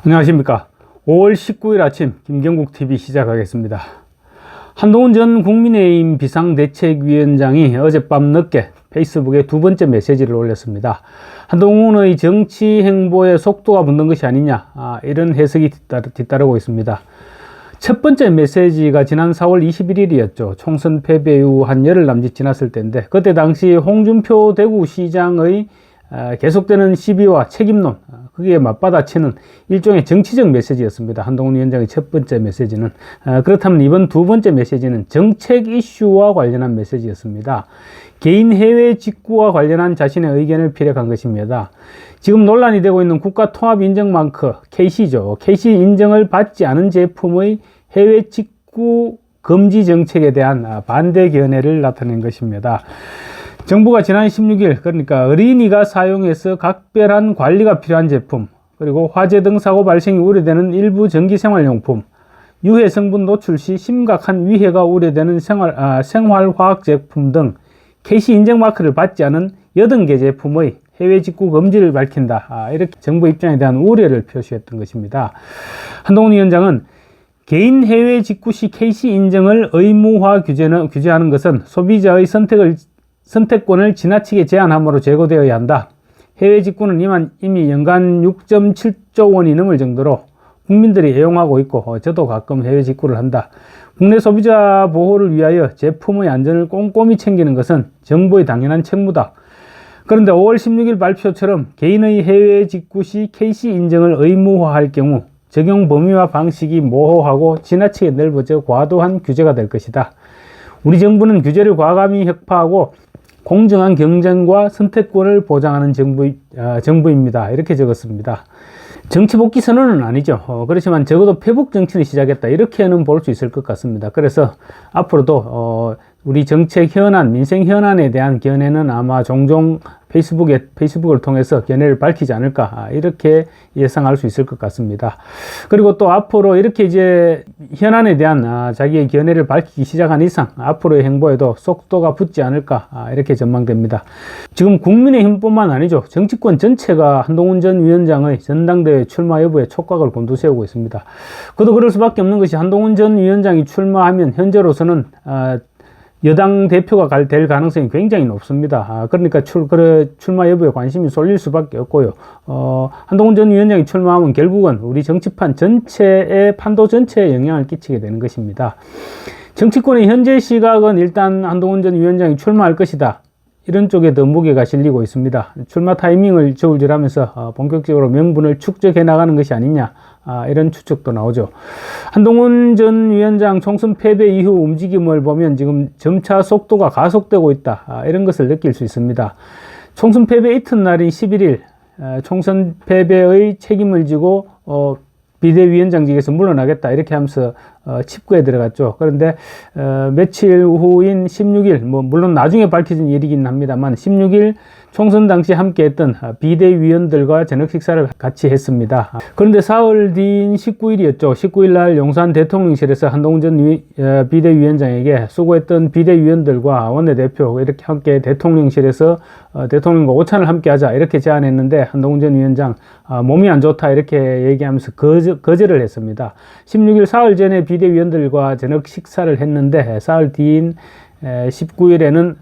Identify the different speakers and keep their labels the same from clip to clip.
Speaker 1: 안녕하십니까. 5월 19일 아침 김경국TV 시작하겠습니다. 한동훈 전 국민의힘 비상대책위원장이 어젯밤 늦게 페이스북에 두 번째 메시지를 올렸습니다. 한동훈의 정치 행보에 속도가 붙는 것이 아니냐, 이런 해석이 뒤따르고 있습니다. 첫 번째 메시지가 지난 4월 21일이었죠. 총선 패배 이후 한 열흘 남짓 지났을 때인데, 그때 당시 홍준표 대구시장의 계속되는 시비와 책임론, 그게 맞받아치는 일종의 정치적 메시지였습니다. 한동훈 위원장의 첫 번째 메시지는. 그렇다면 이번 두 번째 메시지는 정책 이슈와 관련한 메시지였습니다. 개인 해외 직구와 관련한 자신의 의견을 피력한 것입니다. 지금 논란이 되고 있는 국가통합인증마크 KC죠. KC 인정을 받지 않은 제품의 해외 직구 금지 정책에 대한 반대 견해를 나타낸 것입니다. 정부가 지난 16일, 그러니까 어린이가 사용해서 각별한 관리가 필요한 제품, 그리고 화재 등 사고 발생이 우려되는 일부 전기생활용품, 유해 성분 노출 시 심각한 위해가 우려되는 생활화학 제품 등 KC 인증 마크를 받지 않은 80개 제품의 해외 직구 금지를 밝힌다. 이렇게 정부 입장에 대한 우려를 표시했던 것입니다. 한동훈 위원장은 개인 해외 직구 시 KC 인증을 의무화 규제하는 것은 소비자의 선택권을 지나치게 제한함으로 제고되어야 한다. 해외 직구는 이미 연간 6.7조 원이 넘을 정도로 국민들이 애용하고 있고, 저도 가끔 해외 직구를 한다. 국내 소비자 보호를 위하여 제품의 안전을 꼼꼼히 챙기는 것은 정부의 당연한 책무다. 그런데 5월 16일 발표처럼 개인의 해외 직구 시 KC 인증을 의무화할 경우 적용 범위와 방식이 모호하고 지나치게 넓어져 과도한 규제가 될 것이다. 우리 정부는 규제를 과감히 혁파하고 공정한 경쟁과 선택권을 보장하는 정부입니다. 이렇게 적었습니다. 정치 복귀 선언은 아니죠. 그렇지만 적어도 페북 정치는 시작했다. 이렇게는 볼 수 있을 것 같습니다. 그래서 앞으로도 우리 정책 현안, 민생 현안에 대한 견해는 아마 종종 페이스북을 통해서 견해를 밝히지 않을까, 이렇게 예상할 수 있을 것 같습니다. 그리고 또 앞으로 이렇게 이제 현안에 대한 자기의 견해를 밝히기 시작한 이상 앞으로의 행보에도 속도가 붙지 않을까, 이렇게 전망됩니다. 지금 국민의힘뿐만 아니죠. 정치권 전체가 한동훈 전 위원장의 전당대회 출마 여부에 촉각을 곤두세우고 있습니다. 그도 그럴 수밖에 없는 것이, 한동훈 전 위원장이 출마하면 현재로서는 여당 대표가 될 가능성이 굉장히 높습니다. 그러니까 출마 여부에 관심이 쏠릴 수밖에 없고요. 한동훈 전 위원장이 출마하면 결국은 우리 정치판 전체의 판도 전체에 영향을 끼치게 되는 것입니다. 정치권의 현재 시각은 일단 한동훈 전 위원장이 출마할 것이다, 이런 쪽에 더 무게가 실리고 있습니다. 출마 타이밍을 저울질하면서 본격적으로 명분을 축적해 나가는 것이 아니냐, 이런 추측도 나오죠. 한동훈 전 위원장 총선 패배 이후 움직임을 보면 지금 점차 속도가 가속되고 있다, 이런 것을 느낄 수 있습니다. 총선 패배 이튿날인 11일 총선 패배의 책임을 지고 비대위원장직에서 물러나겠다, 이렇게 하면서 칩구에 들어갔죠. 그런데 며칠 후인 16일, 물론 나중에 밝혀진 일이긴 합니다만 16일 총선 당시 함께했던 비대위원들과 저녁 식사를 같이 했습니다. 그런데 사흘 뒤인 19일이었죠. 19일 날 용산 대통령실에서 한동훈 전 비대위원장에게 수고했던 비대위원들과 원내대표 이렇게 함께 대통령실에서 대통령과 오찬을 함께 하자, 이렇게 제안했는데 한동훈 전 위원장 몸이 안 좋다, 이렇게 얘기하면서 거절을 했습니다. 16일 사흘 전에 비대위원들과 저녁 식사를 했는데 사흘 뒤인 19일에는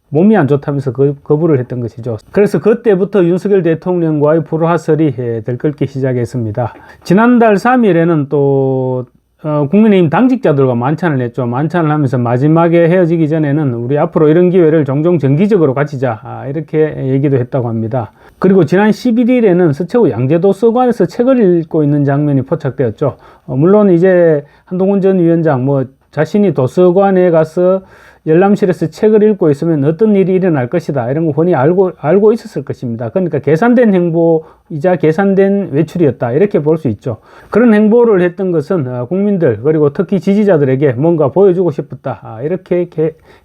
Speaker 1: 몸이 안 좋다면서 거부를 했던 것이죠. 그래서 그때부터 윤석열 대통령과의 불화설이 들끓기 시작했습니다. 지난달 3일에는 또 국민의힘 당직자들과 만찬을 했죠. 만찬을 하면서 마지막에 헤어지기 전에는 우리 앞으로 이런 기회를 종종 정기적으로 가지자, 이렇게 얘기도 했다고 합니다. 그리고 지난 11일에는 서채후 양재도 서관에서 책을 읽고 있는 장면이 포착되었죠. 물론 이제 한동훈 전 위원장 자신이 도서관에 가서 열람실에서 책을 읽고 있으면 어떤 일이 일어날 것이다, 이런 거 훤히 알고 있었을 것입니다. 그러니까 계산된 행보이자 계산된 외출이었다, 이렇게 볼 수 있죠. 그런 행보를 했던 것은 국민들, 그리고 특히 지지자들에게 뭔가 보여주고 싶었다, 이렇게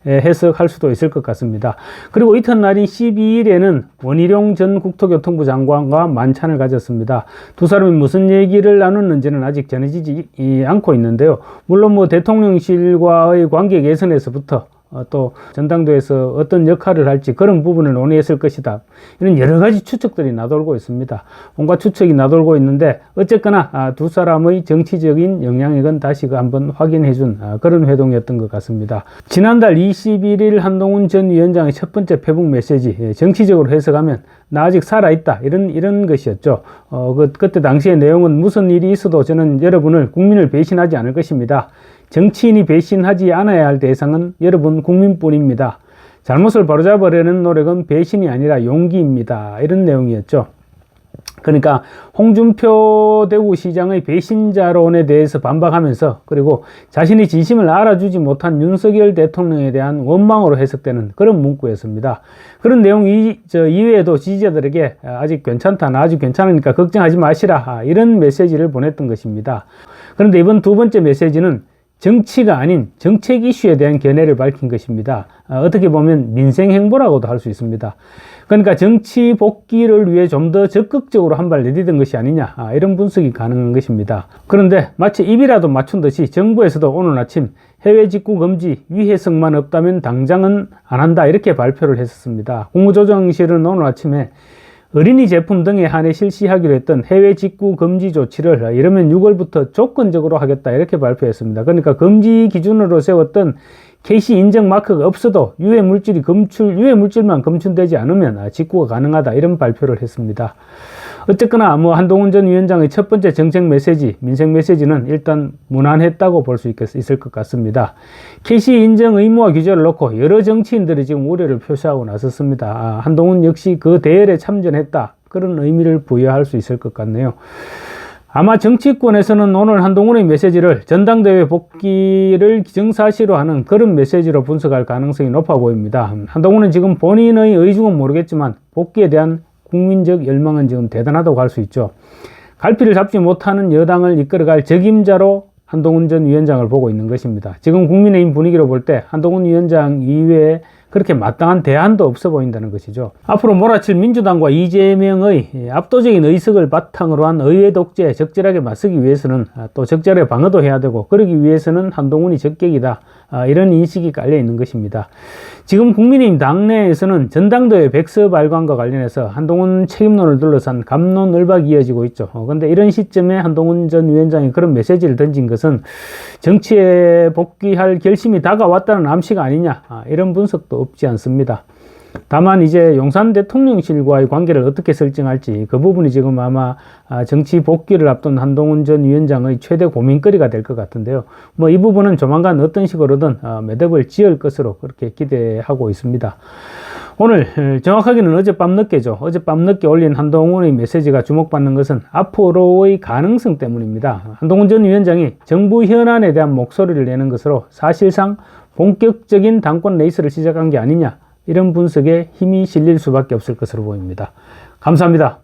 Speaker 1: 해석할 수도 있을 것 같습니다. 그리고 이튿날인 12일에는 원희룡 전 국토교통부 장관과 만찬을 가졌습니다. 두 사람이 무슨 얘기를 나눴는지는 아직 전해지지 않고 있는데요. 물론 대통령실과의 관계 개선에서부터 또 전당대회에서 어떤 역할을 할지 그런 부분을 논의했을 것이다. 이런 여러 가지 추측들이 나돌고 있습니다. 온갖 추측이 나돌고 있는데 어쨌거나 두 사람의 정치적인 영향력은 다시 한번 확인해 준 그런 회동이었던 것 같습니다. 지난달 21일 한동훈 전 위원장의 첫 번째 페북 메시지, 정치적으로 해석하면 나 아직 살아있다 이런 것이었죠. 그때 당시의 내용은 무슨 일이 있어도 저는 여러분을 국민을 배신하지 않을 것입니다. 정치인이 배신하지 않아야 할 대상은 여러분 국민뿐입니다. 잘못을 바로잡으려는 노력은 배신이 아니라 용기입니다. 이런 내용이었죠. 그러니까 홍준표 대구시장의 배신자론에 대해서 반박하면서 그리고 자신이 진심을 알아주지 못한 윤석열 대통령에 대한 원망으로 해석되는 그런 문구였습니다. 그런 내용 이외에도 지지자들에게 아직 괜찮다, 나 아직 괜찮으니까 걱정하지 마시라 이런 메시지를 보냈던 것입니다. 그런데 이번 두 번째 메시지는 정치가 아닌 정책 이슈에 대한 견해를 밝힌 것입니다. 어떻게 보면 민생행보라고도 할 수 있습니다. 그러니까 정치 복귀를 위해 좀 더 적극적으로 한 발 내디딘 것이 아니냐 이런 분석이 가능한 것입니다. 그런데 마치 입이라도 맞춘 듯이 정부에서도 오늘 아침 해외 직구 금지 위해성만 없다면 당장은 안 한다 이렇게 발표를 했었습니다. 국무조정실은 오늘 아침에 어린이 제품 등에 한해 실시하기로 했던 해외 직구 금지 조치를 이러면 6월부터 조건적으로 하겠다 이렇게 발표했습니다. 그러니까 금지 기준으로 세웠던 KC 인증 마크가 없어도 유해 물질만 검출되지 않으면 직구가 가능하다 이런 발표를 했습니다. 어쨌거나 한동훈 전 위원장의 첫 번째 정책 메시지, 민생 메시지는 일단 무난했다고 볼 수 있을 것 같습니다. KC 인증 의무화 규제를 놓고 여러 정치인들이 지금 우려를 표시하고 나섰습니다. 한동훈 역시 그 대열에 참전했다. 그런 의미를 부여할 수 있을 것 같네요. 아마 정치권에서는 오늘 한동훈의 메시지를 전당대회 복귀를 기정사실로 하는 그런 메시지로 분석할 가능성이 높아 보입니다. 한동훈은 지금 본인의 의중은 모르겠지만 복귀에 대한 국민적 열망은 지금 대단하다고 할 수 있죠. 갈피를 잡지 못하는 여당을 이끌어갈 적임자로 한동훈 전 위원장을 보고 있는 것입니다. 지금 국민의힘 분위기로 볼 때 한동훈 위원장 이외에 그렇게 마땅한 대안도 없어 보인다는 것이죠. 앞으로 몰아칠 민주당과 이재명의 압도적인 의석을 바탕으로 한 의회 독재에 적절하게 맞서기 위해서는 또 적절하게 방어도 해야 되고 그러기 위해서는 한동훈이 적격이다. 이런 인식이 깔려 있는 것입니다. 지금 국민의힘 당내에서는 전당대회 백서 발간과 관련해서 한동훈 책임론을 둘러싼 갑론을박이 이어지고 있죠. 그런데 이런 시점에 한동훈 전 위원장이 그런 메시지를 던진 것은 정치에 복귀할 결심이 다가왔다는 암시가 아니냐 이런 분석도 없지 않습니다. 다만 이제 용산 대통령실과의 관계를 어떻게 설정할지 그 부분이 지금 아마 정치 복귀를 앞둔 한동훈 전 위원장의 최대 고민거리가 될 것 같은데요. 이 부분은 조만간 어떤 식으로든 매듭을 지을 것으로 그렇게 기대하고 있습니다. 오늘 정확하게는 어젯밤 늦게죠. 어젯밤 늦게 올린 한동훈의 메시지가 주목받는 것은 앞으로의 가능성 때문입니다. 한동훈 전 위원장이 정부 현안에 대한 목소리를 내는 것으로 사실상 본격적인 당권 레이스를 시작한 게 아니냐 이런 분석에 힘이 실릴 수밖에 없을 것으로 보입니다. 감사합니다.